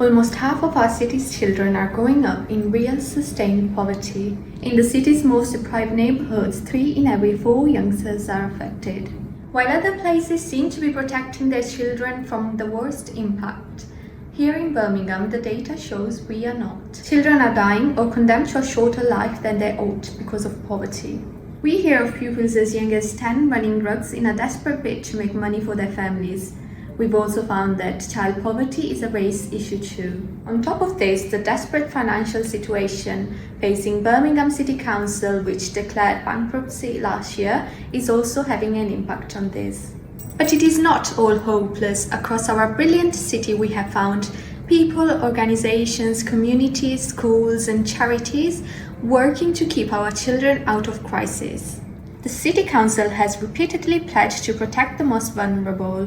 Almost half of our city's children are growing up in real sustained poverty. In the city's most deprived neighbourhoods, 3 in every 4 youngsters are affected. While other places seem to be protecting their children from the worst impact, here in Birmingham, the data shows we are not. Children are dying or condemned to a shorter life than they ought because of poverty. We hear of pupils as young as 10 running drugs in a desperate bid to make money for their families. We've also found that child poverty is a race issue too. On top of this, the desperate financial situation facing Birmingham City Council, which declared bankruptcy last year, is also having an impact on this. But it is not all hopeless. Across our brilliant city, we have found people, organizations, communities, schools and charities working to keep our children out of crisis. The City Council has repeatedly pledged to protect the most vulnerable,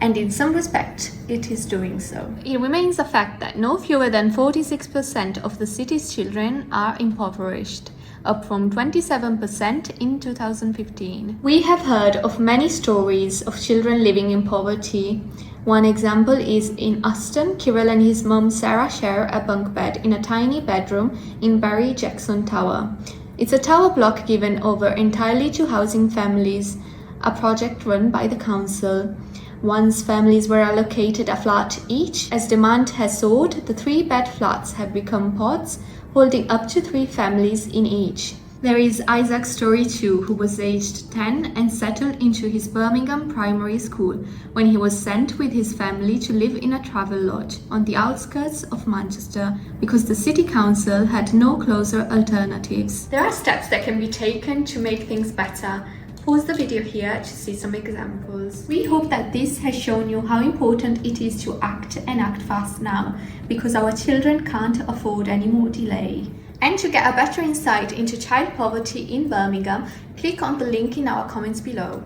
and in some respect, it is doing so. It remains a fact that no fewer than 46% of the city's children are impoverished, up from 27% in 2015. We have heard of many stories of children living in poverty. One example is in Aston. Kirill and his mum Sarah share a bunk bed in a tiny bedroom in Barry Jackson Tower. It's a tower block given over entirely to housing families, a project run by the council. Once families were allocated a flat each, as demand has soared, the 3-bed flats have become pods, holding up to 3 families in each. There is Isaac's story too, who was aged 10 and settled into his Birmingham primary school when he was sent with his family to live in a travel lodge on the outskirts of Manchester because the city council had no closer alternatives. There are steps that can be taken to make things better. Pause the video here to see some examples. We hope that this has shown you how important it is to act and act fast now, because our children can't afford any more delay. And to get a better insight into child poverty in Birmingham, click on the link in our comments below.